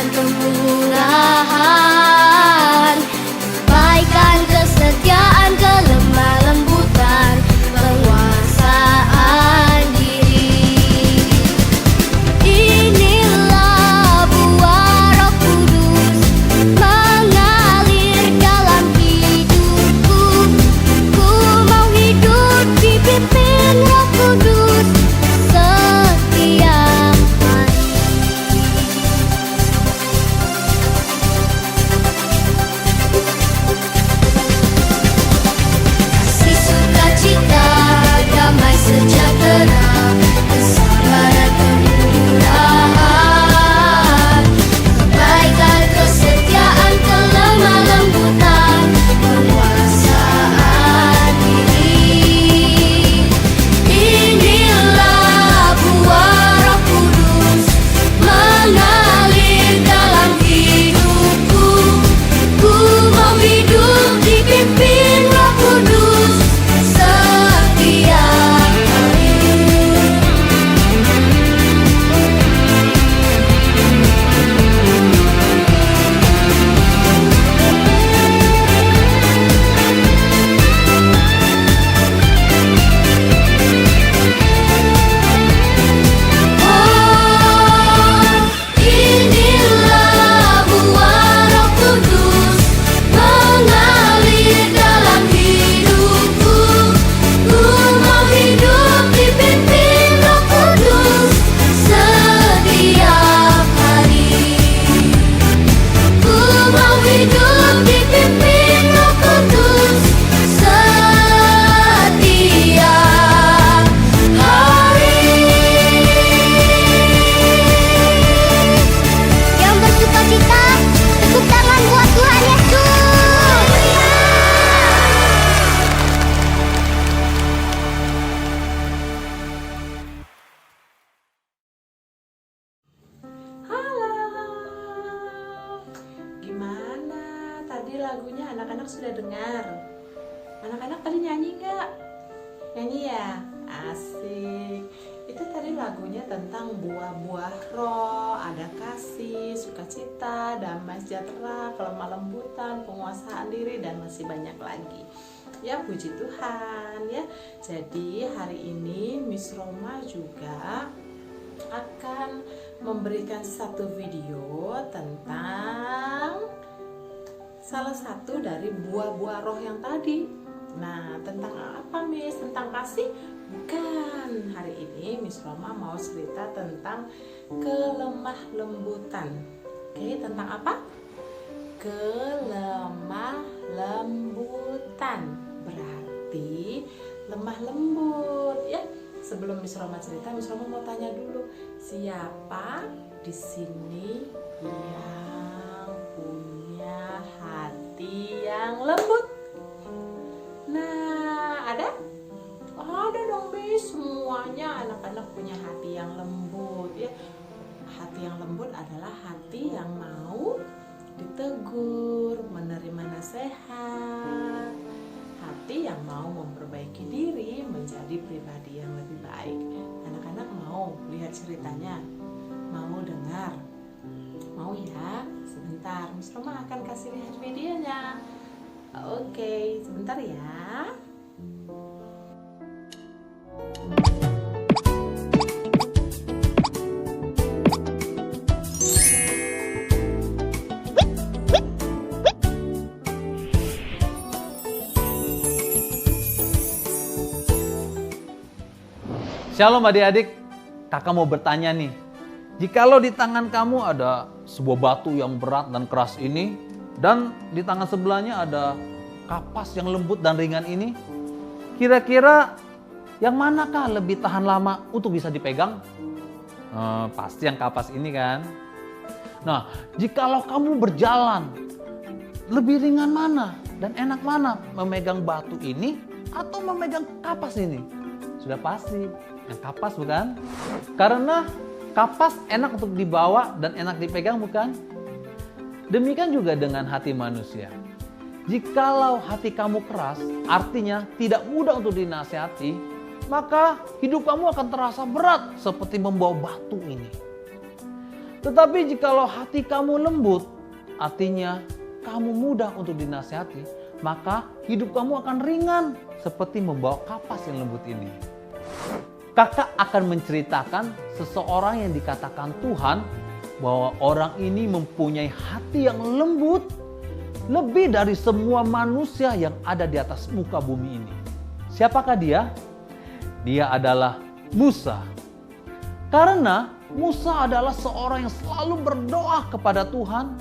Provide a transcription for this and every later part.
dan kemurahan, kebaikan, kesetiaan, kelemah lembutan, penguasaan diri. Inilah buah Roh Kudus mengalir dalam hidupku. Ku mau hidup dipimpin Roh Kudus setiap hari. Kasih, sukacita, damai sejahtera, kesabaran, kemurahan, kebaikan, kesetiaan, kelemah lembutan, penguasaan diri. Inilah buah Roh Kudus mengalir dalam hidupku. Ku mau hidup dipimpin Roh Kudus setiap hari. Oh, inilah buah Roh Kudus mengalir dalam hidupku. Ku mau hidup dipimpin Roh Kudus setiap hari. Ku mau hidup dipimpin Roh Kudus setiap hari. Yang bersukacita, tepuk tangan buat Tuhan Yesus. Halo, gimana? Tadi lagunya anak-anak sudah dengar? Anak-anak tadi nyanyi nggak? Nyanyi ya? Asik. Itu tadi lagunya tentang buah-buah roh, ada kasih, sukacita, damai sejahtera, kelemah lembutan, penguasaan diri, dan masih banyak lagi. Ya, puji Tuhan ya. Jadi hari ini Miss Roma juga akan memberikan satu video tentang salah satu dari buah-buah roh yang tadi. Nah, tentang apa, Miss? Tentang kasih? Bukan. Hari ini Miss Roma mau cerita tentang kelemah lembutan. Oke, tentang apa? Kelemah lembutan. Berarti lemah lembut ya. Sebelum Miss Roma cerita, Miss Roma mau tanya dulu, siapa di sini yang punya hati yang lembut? Nah, ada? Ada dong, Miss. Semuanya anak-anak punya hati yang lembut ya. Hati yang lembut adalah hati yang mau ditegur, menerima nasihat, hati yang mau memperbaiki diri menjadi pribadi yang lebih baik. Anak-anak mau lihat ceritanya? Mau dengar? Mau ya? Sebentar, Miss Roma akan kasih lihat videonya. Oke, sebentar ya. Shalom adik-adik, kakak mau bertanya nih. Jikalau di tangan kamu ada sebuah batu yang berat dan keras ini, dan di tangan sebelahnya ada kapas yang lembut dan ringan ini, kira-kira yang manakah lebih tahan lama untuk bisa dipegang? Pasti yang kapas ini kan. Nah, jikalau kamu berjalan, lebih ringan mana dan enak mana, memegang batu ini atau memegang kapas ini? Sudah pasti yang kapas, bukan? Karena kapas enak untuk dibawa dan enak dipegang, bukan? Demikian juga dengan hati manusia. Jikalau hati kamu keras, artinya tidak mudah untuk dinasihati, maka hidup kamu akan terasa berat seperti membawa batu ini. Tetapi jikalau hati kamu lembut, artinya kamu mudah untuk dinasihati, maka hidup kamu akan ringan seperti membawa kapas yang lembut ini. Kakak akan menceritakan seseorang yang dikatakan Tuhan bahwa orang ini mempunyai hati yang lembut lebih dari semua manusia yang ada di atas muka bumi ini. Siapakah dia? Dia adalah Musa. Karena Musa adalah seorang yang selalu berdoa kepada Tuhan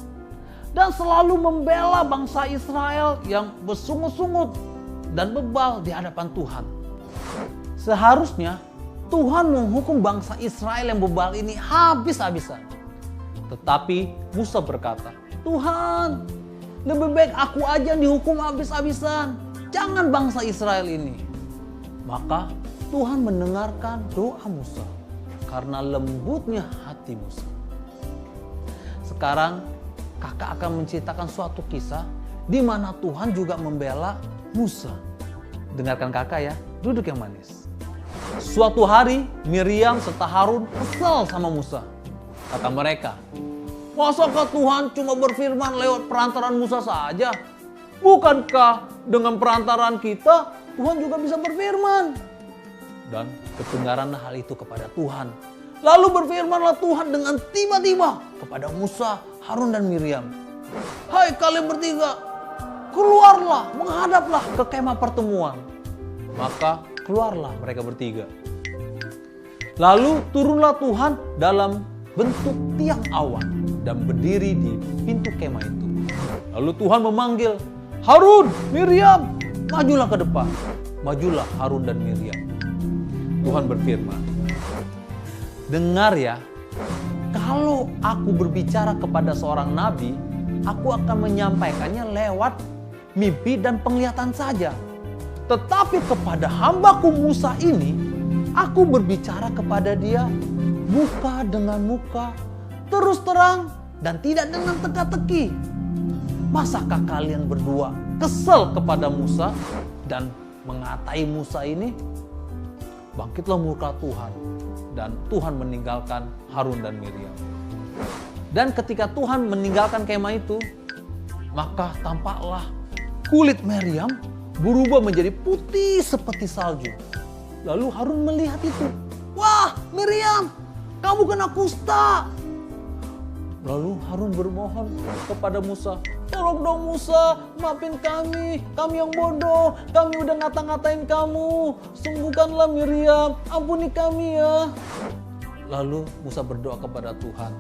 dan selalu membela bangsa Israel yang bersungut-sungut dan bebal di hadapan Tuhan. Seharusnya Tuhan menghukum bangsa Israel yang bebal ini habis-habisan. Tetapi Musa berkata, Tuhan, lebih baik aku aja yang dihukum habis-habisan. Jangan bangsa Israel ini. Maka Tuhan mendengarkan doa Musa karena lembutnya hati Musa. Sekarang kakak akan menceritakan suatu kisah di mana Tuhan juga membela Musa. Dengarkan kakak ya, duduk yang manis. Suatu hari Miriam serta Harun kesal sama Musa. Kata mereka, masakah Tuhan cuma berfirman lewat perantaran Musa saja? Bukankah dengan perantaran kita Tuhan juga bisa berfirman? Dan kedengaranlah hal itu kepada Tuhan. Lalu berfirmanlah Tuhan dengan tiba-tiba kepada Musa, Harun dan Miriam. Hai kalian bertiga, keluarlah, menghadaplah ke kemah pertemuan. Maka keluarlah mereka bertiga. Lalu turunlah Tuhan dalam bentuk tiang awan dan berdiri di pintu kemah itu. Lalu Tuhan memanggil, Harun, Miriam, majulah ke depan. Majulah Harun dan Miriam. Tuhan berfirman, dengar ya, kalau aku berbicara kepada seorang nabi, aku akan menyampaikannya lewat mimpi dan penglihatan saja. Tetapi kepada hambaku Musa ini, aku berbicara kepada dia muka dengan muka, terus terang dan tidak dengan teka-teki. Masakah kalian berdua kesal kepada Musa dan mengatai Musa ini? Bangkitlah murka Tuhan dan Tuhan meninggalkan Harun dan Miriam. Dan ketika Tuhan meninggalkan kemah itu, maka tampaklah kulit Miriam berubah menjadi putih seperti salju. Lalu Harun melihat itu. Wah, Miriam, kamu kena kusta. Lalu Harun bermohon kepada Musa, tolong dong Musa, maafin kami yang bodoh, kami udah ngata-ngatain kamu, sembuhkanlah Miriam, ampuni kami ya. Lalu Musa berdoa kepada Tuhan,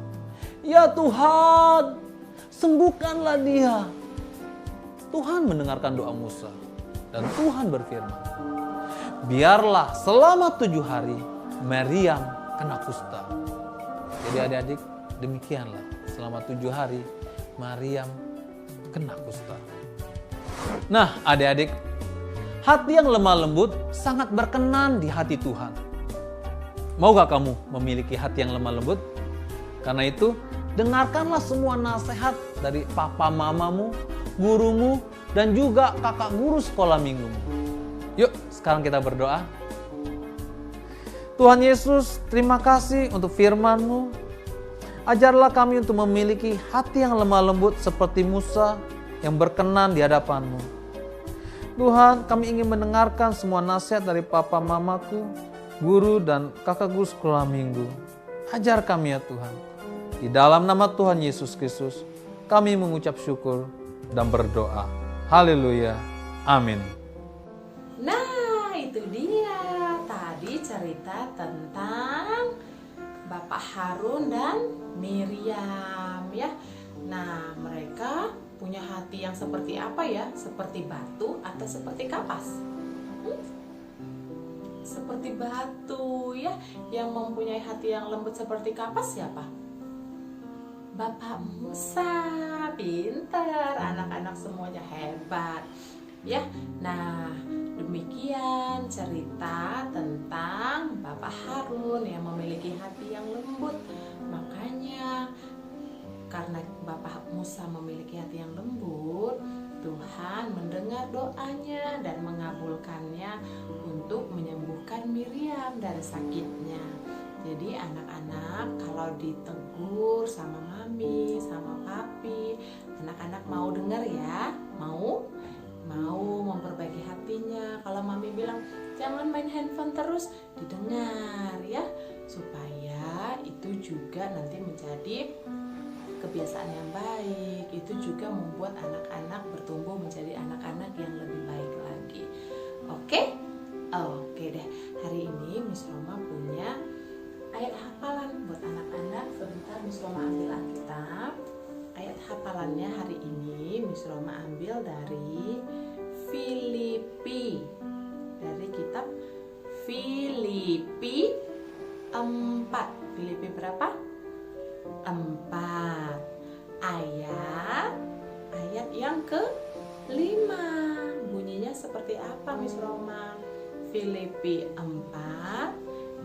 ya Tuhan, sembuhkanlah dia. Tuhan mendengarkan doa Musa dan Tuhan berfirman, biarlah selama 7 hari Miriam kena kusta. Jadi adik-adik, demikianlah selama 7 hari Miriam kena kusta. Nah adik-adik, hati yang lemah lembut sangat berkenan di hati Tuhan. Mau gak kamu memiliki hati yang lemah lembut? Karena itu dengarkanlah semua nasihat dari papa mamamu, gurumu, dan juga kakak guru sekolah minggumu. Yuk sekarang kita berdoa. Tuhan Yesus, terima kasih untuk firman-Mu. Ajarlah kami untuk memiliki hati yang lemah lembut seperti Musa yang berkenan di hadapan-Mu. Tuhan, kami ingin mendengarkan semua nasihat dari papa mamaku, guru dan kakak guru sekolah minggu. Ajar kami ya Tuhan. Di dalam nama Tuhan Yesus Kristus, kami mengucap syukur dan berdoa. Haleluya. Amin. Nah, itu dia tadi cerita tentang Bapak Harun dan Miriam ya. Nah, mereka punya hati yang seperti apa ya? Seperti batu atau seperti kapas? Seperti batu ya. Yang mempunyai hati yang lembut seperti kapas siapa? Bapak Musa. Pintar, anak-anak semuanya hebat ya. Nah, demikian cerita tentang Bapak Harun yang memiliki hati yang lembut. Makanya karena Bapak Musa memiliki hati yang lembut, Tuhan mendengar doanya dan mengabulkannya untuk menyembuhkan Miriam dari sakitnya. Jadi anak-anak kalau ditegur sama mami, sama papi, anak-anak mau dengar ya, mau memperbaiki hatinya. Kalau mami bilang jangan main handphone terus, didengar ya, supaya itu juga nanti menjadi kebiasaan yang baik. Itu juga membuat anak-anak bertumbuh menjadi anak-anak yang lebih baik lagi. Oke? Oke deh. Hari ini Miss Roma punya ayat hafalan buat anak-anak. Sebentar Miss Roma ambil Alkitab. Ayat hafalannya hari ini Miss Roma ambil dari Filipi. Dari kitab Filipi 4. Filipi berapa? 4. Ayat yang ke-5. Bunyinya seperti apa Miss Roma? Filipi 4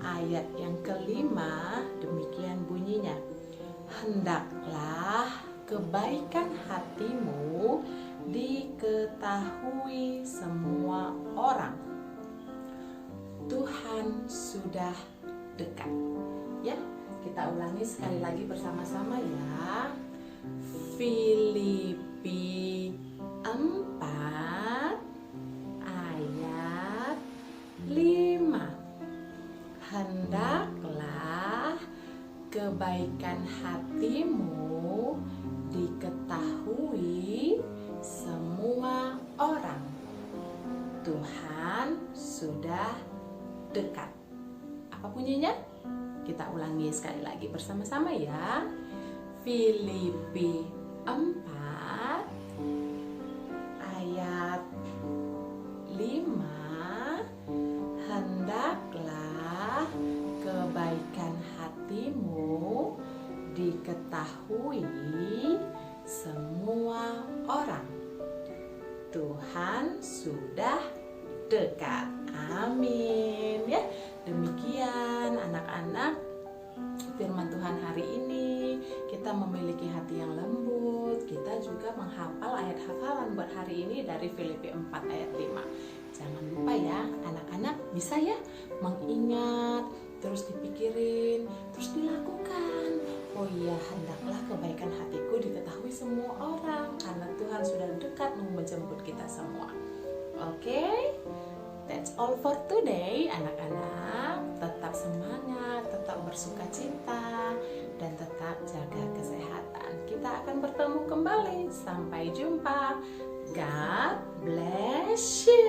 ayat yang ke-5 demikian bunyinya. Hendaklah kebaikan hatimu diketahui semua orang. Tuhan sudah dekat. Ya, kita ulangi sekali lagi bersama-sama ya. Filipi 4 ayat 5. Hendaklah kebaikan hatimu diketahui semua orang. Tuhan sudah dekat. Apa bunyinya? Kita ulangi sekali lagi bersama-sama ya. Filipi 4 ayat 5. Hendaklah kebaikan hatimu diketahui semua orang. Tuhan sudah dekat. Amin ya. Demikian anak-anak firman Tuhan hari ini. Kita memiliki hati yang lembut. Kita juga menghafal ayat hafalan buat hari ini dari Filipi 4 ayat 5. Jangan lupa ya anak-anak, bisa ya mengingat, terus dipikirin, terus dilakukan. Oh iya, hendaklah kebaikan hatiku diketahui semua orang, karena Tuhan sudah dekat mau menjemput kita semua. Oke? That's all for today anak-anak. Tetap semangat, tetap bersuka cita, dan tetap jaga kesehatan. Kita akan bertemu kembali. Sampai jumpa. God bless you.